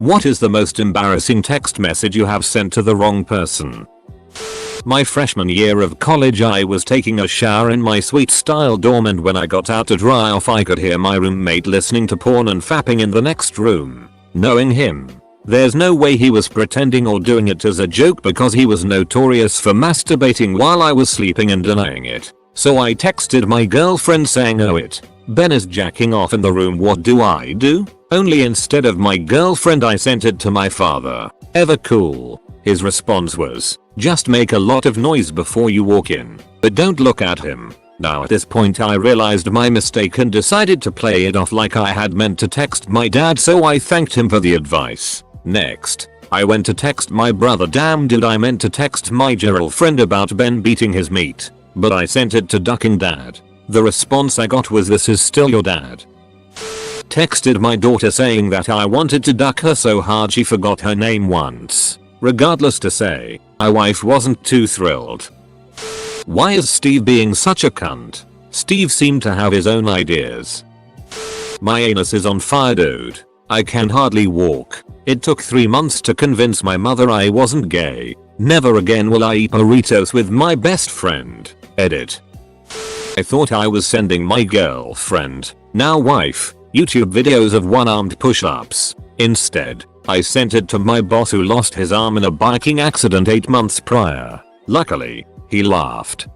What is the most embarrassing text message you have sent to the wrong person? My freshman year of college, I was taking a shower in my suite style dorm, and when I got out to dry off I could hear my roommate listening to porn and fapping in the next room. Knowing him, there's no way he was pretending or doing it as a joke, because he was notorious for masturbating while I was sleeping and denying it. So I texted my girlfriend saying, "Oh, Ben is jacking off in the room, what do I do?" Only instead of my girlfriend I sent it to my father. Ever cool. His response was, "Just make a lot of noise before you walk in, but don't look at him." Now at this point I realized my mistake and decided to play it off like I had meant to text my dad, so I thanked him for the advice. Next, I went to text my brother. Damn dude, I meant to text my girlfriend about Ben beating his meat, but I sent it to ducking dad. The response I got was, "This is still your dad." Texted my daughter saying that I wanted to duck her so hard she forgot her name once. Regardless to say, my wife wasn't too thrilled. Why is Steve being such a cunt? Steve seemed to have his own ideas. My anus is on fire, dude. I can hardly walk. It took 3 months to convince my mother I wasn't gay. Never again will I eat burritos with my best friend. Edit. I thought I was sending my girlfriend, now wife, YouTube videos of one-armed push-ups. Instead, I sent it to my boss, who lost his arm in a biking accident 8 months prior. Luckily, he laughed.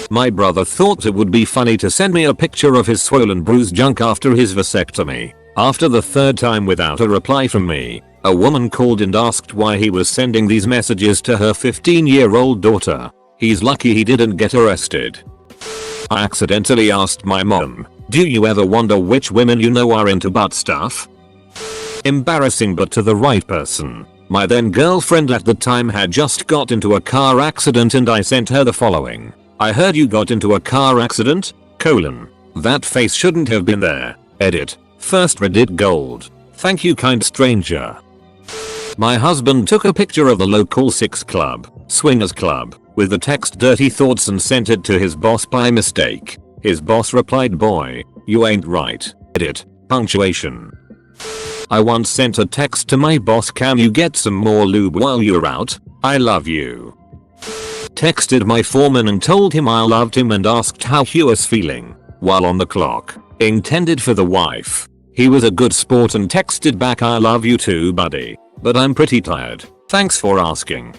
My brother thought it would be funny to send me a picture of his swollen bruised junk after his vasectomy. After the 3rd time without a reply from me, a woman called and asked why he was sending these messages to her 15-year-old daughter. He's lucky he didn't get arrested. I accidentally asked my mom, "Do you ever wonder which women you know are into butt stuff?" Embarrassing, but to the right person. My then girlfriend at the time had just got into a car accident, and I sent her the following. "I heard you got into a car accident, : that face shouldn't have been there." Edit. First Reddit gold. Thank you, kind stranger. My husband took a picture of the local swingers club, with the text "dirty thoughts" and sent it to his boss by mistake. His boss replied, "Boy, you ain't right." Edit. Punctuation. I once sent a text to my boss, "Can you get some more lube while you're out? I love you." Texted my foreman and told him I loved him and asked how he was feeling, while on the clock. Intended for the wife. He was a good sport and texted back, "I love you too, buddy, but I'm pretty tired. Thanks for asking."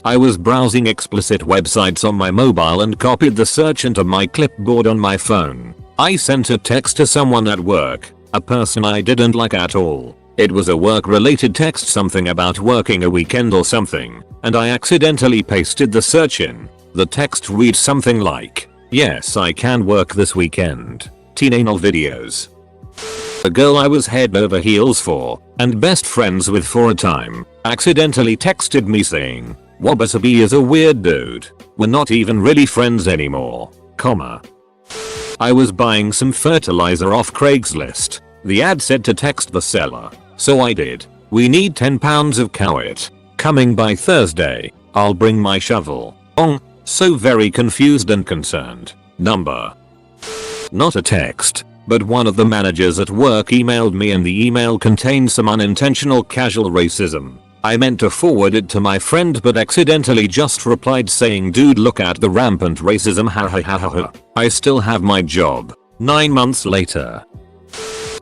I was browsing explicit websites on my mobile and copied the search into my clipboard on my phone. I sent a text to someone at work, a person I didn't like at all. It was a work-related text, something about working a weekend or something, and I accidentally pasted the search in. The text reads something like, "Yes, I can work this weekend. Teen anal videos." A girl I was head over heels for, and best friends with for a time, accidentally texted me saying, "Wabasabi is a weird dude. We're not even really friends anymore, comma." I was buying some fertilizer off Craigslist. The ad said to text the seller, so I did. "We need 10 pounds of cowit. Coming by Thursday. I'll bring my shovel." So very confused and concerned. Number. Not a text, but one of the managers at work emailed me, and the email contained some unintentional casual racism. I meant to forward it to my friend, but accidentally just replied saying, "Dude, look at the rampant racism, ha ha ha ha ha. I still have my job." 9 months later.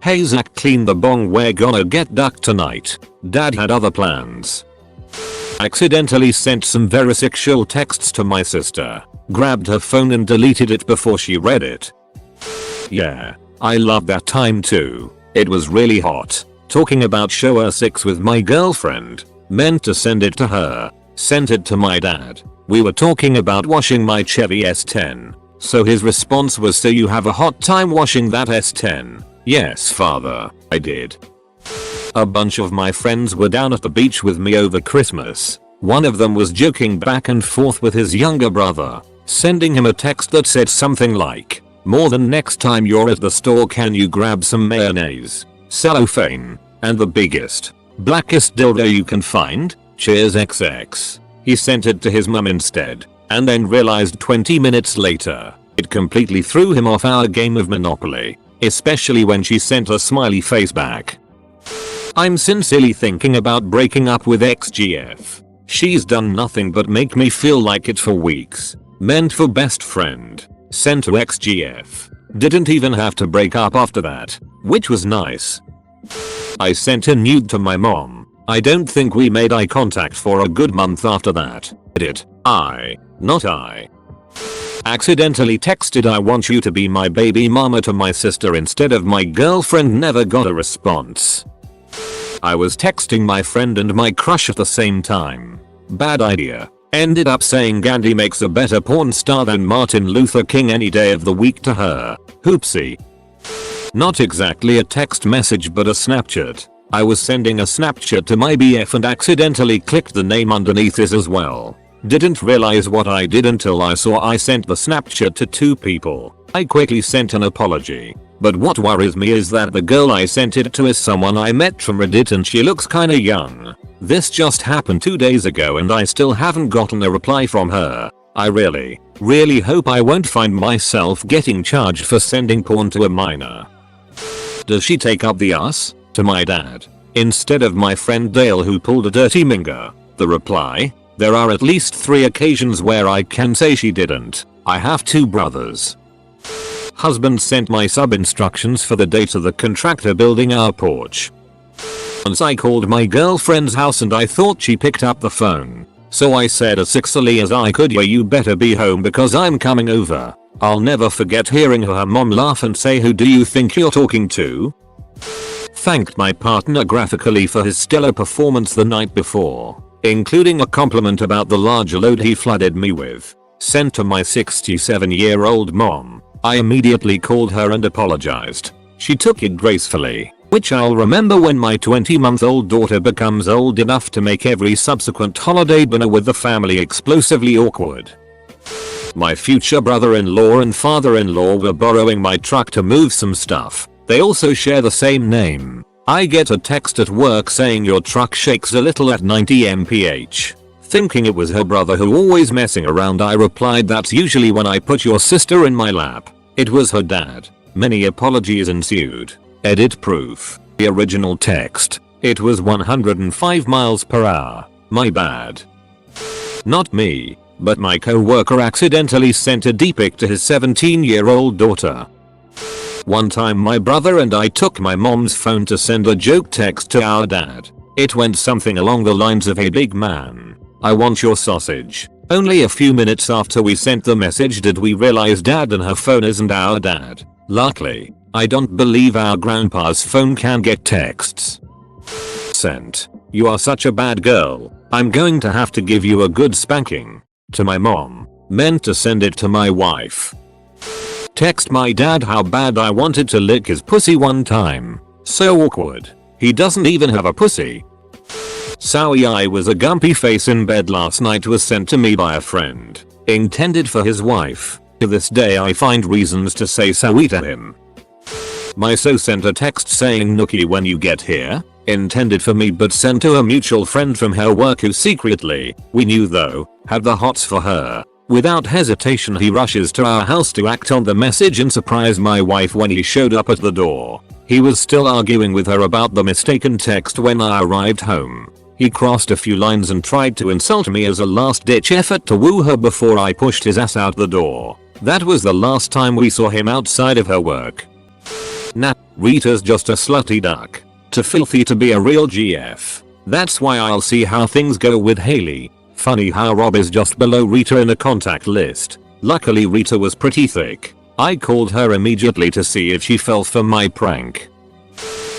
"Hey Zach, clean the bong, we're gonna get ducked tonight. Dad had other plans." Accidentally sent some very sexual texts to my sister. Grabbed her phone and deleted it before she read it. Yeah, I love that time too. It was really hot. Talking about shower 6 with my girlfriend. Meant to send it to her. Sent it to my dad. We were talking about washing my Chevy S10. So his response was, "So you have a hot time washing that S10? "Yes, father, I did." A bunch of my friends were down at the beach with me over Christmas. One of them was joking back and forth with his younger brother, sending him a text that said something like, "More than next time you're at the store, can you grab some mayonnaise, cellophane, and the biggest, blackest dildo you can find? Cheers XX." He sent it to his mum instead, and then realized 20 minutes later, it completely threw him off our game of Monopoly, especially when she sent a smiley face back. I'm sincerely thinking about breaking up with XGF. She's done nothing but make me feel like it for weeks. Meant for best friend. Sent to XGF. Didn't even have to break up after that, which was nice. I sent a nude to my mom. I don't think we made eye contact for a good month after that. Not I. Accidentally texted I want you to be my baby mama to my sister instead of my girlfriend, never got a response. I was texting my friend and my crush at the same time. Bad idea. Ended up saying Gandhi makes a better porn star than Martin Luther King any day of the week to her. Oopsie. Not exactly a text message but a Snapchat. I was sending a Snapchat to my BF and accidentally clicked the name underneath it as well. Didn't realize what I did until I saw I sent the Snapchat to 2 people. I quickly sent an apology. But what worries me is that the girl I sent it to is someone I met from Reddit and she looks kinda young. This just happened 2 days ago and I still haven't gotten a reply from her. I really hope I won't find myself getting charged for sending porn to a minor. Does she take up the us? To my dad. Instead of my friend Dale who pulled a dirty minger. The reply? There are at least 3 occasions where I can say she didn't. I have 2 brothers. Husband sent my sub instructions for the day to the contractor building our porch. Once I called my girlfriend's house and I thought she picked up the phone. So I said as sexily as I could, yeah, you better be home because I'm coming over. I'll never forget hearing her mom laugh and say, who do you think you're talking to? Thanked my partner graphically for his stellar performance the night before, including a compliment about the large load he flooded me with. Sent to my 67-year-old mom. I immediately called her and apologized. She took it gracefully, which I'll remember when my 20-month-old daughter becomes old enough to make every subsequent holiday dinner with the family explosively awkward. My future brother-in-law and father-in-law were borrowing my truck to move some stuff. They also share the same name. I get a text at work saying your truck shakes a little at 90 mph. Thinking it was her brother who always messing around, I replied, that's usually when I put your sister in my lap. It was her dad. Many apologies ensued. Edit proof. The original text. It was 105 miles per hour. My bad. Not me, but my co-worker accidentally sent a D-pic to his 17-year-old daughter. One time my brother and I took my mom's phone to send a joke text to our dad. It went something along the lines of, hey big man, I want your sausage. Only a few minutes after we sent the message did we realize dad and her phone isn't our dad. Luckily, I don't believe our grandpa's phone can get texts. Sent. You are such a bad girl. I'm going to have to give you a good spanking. To my mom. Meant to send it to my wife. Text my dad how bad I wanted to lick his pussy one time. So awkward. He doesn't even have a pussy. Sorry, I was a gumpy face in bed last night was sent to me by a friend. Intended for his wife. To this day I find reasons to say sorry to him. My so sent a text saying nookie when you get here. Intended for me but sent to a mutual friend from her work who secretly, we knew though, had the hots for her. Without hesitation he rushes to our house to act on the message and surprise my wife when he showed up at the door. He was still arguing with her about the mistaken text when I arrived home. He crossed a few lines and tried to insult me as a last-ditch effort to woo her before I pushed his ass out the door. That was the last time we saw him outside of her work. Nah, Rita's just a slutty duck. Too filthy to be a real GF. That's why I'll see how things go with Haley. Funny how Rob is just below Rita in a contact list. Luckily Rita was pretty thick. I called her immediately to see if she fell for my prank.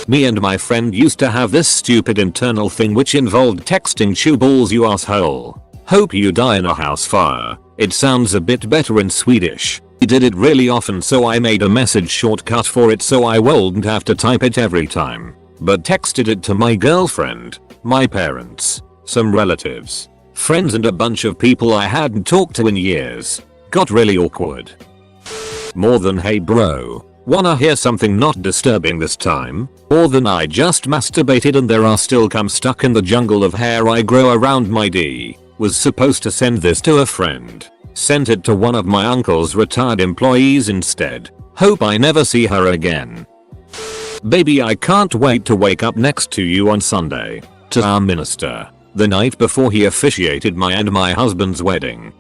Me and my friend used to have this stupid internal thing which involved texting chew balls you asshole. Hope you die in a house fire. It sounds a bit better in Swedish. We did it really often so I made a message shortcut for it so I wouldn't have to type it every time. But texted it to my girlfriend, my parents, some relatives, friends and a bunch of people I hadn't talked to in years. Got really awkward. More than hey bro, wanna hear something not disturbing this time? Or than I just masturbated and there are still cum stuck in the jungle of hair I grow around my D. Was supposed to send this to a friend. Sent it to one of my uncle's retired employees instead. Hope I never see her again. Baby, I can't wait to wake up next to you on Sunday. To our minister. The night before he officiated my and my husband's wedding.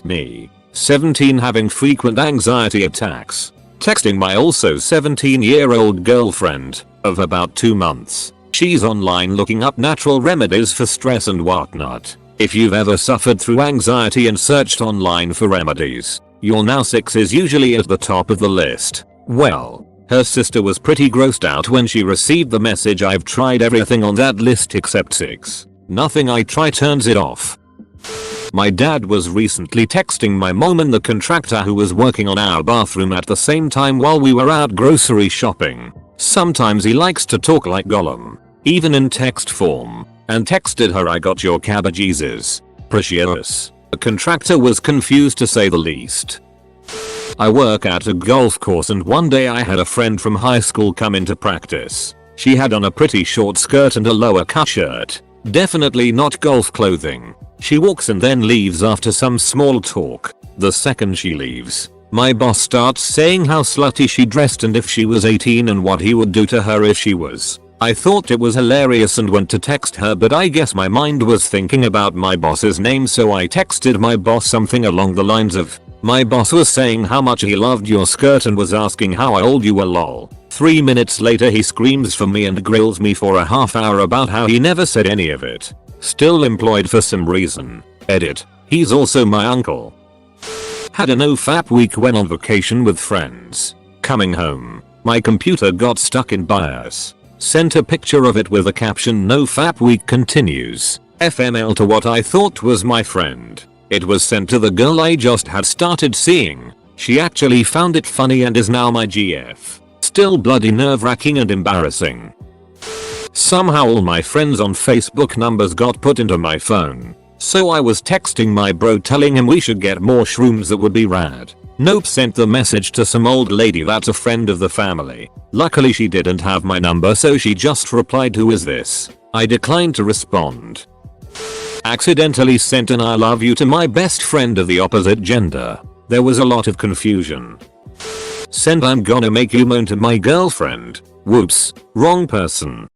Me. 17, having frequent anxiety attacks. Texting my also 17-year-old girlfriend of about 2 months. She's online looking up natural remedies for stress and whatnot. If you've ever suffered through anxiety and searched online for remedies, your now 6 is usually at the top of the list. Well, her sister was pretty grossed out when she received the message. I've tried everything on that list except 6. Nothing I try turns it off. My dad was recently texting my mom and the contractor who was working on our bathroom at the same time while we were out grocery shopping. Sometimes he likes to talk like Gollum, even in text form, and texted her, "I got your cabbages. Precious." The contractor was confused to say the least. I work at a golf course and one day I had a friend from high school come into practice. She had on a pretty short skirt and a lower cut shirt. Definitely not golf clothing. She walks and then leaves after some small talk. The second she leaves, my boss starts saying how slutty she dressed and if she was 18 and what he would do to her if she was. I thought it was hilarious and went to text her, but I guess my mind was thinking about my boss's name, so I texted my boss something along the lines of, "My boss was saying how much he loved your skirt and was asking how old you were, lol." 3 minutes later he screams for me and grills me for a half hour about how he never said any of it. Still employed for some reason. Edit. He's also my uncle. Had a no-fap week when on vacation with friends. Coming home, my computer got stuck in BIOS. Sent a picture of it with the caption "No Fap Week continues." FML to what I thought was my friend. It was sent to the girl I just had started seeing. She actually found it funny and is now my GF. Still bloody nerve-wracking and embarrassing. Somehow all my friends on Facebook numbers got put into my phone. So I was texting my bro telling him we should get more shrooms, that would be rad. Nope, sent the message to some old lady that's a friend of the family. Luckily she didn't have my number, so she just replied, "Who is this?" I declined to respond. Accidentally sent an "I love you" to my best friend of the opposite gender. There was a lot of confusion. Sent "I'm gonna make you moan" to my girlfriend. Whoops, wrong person.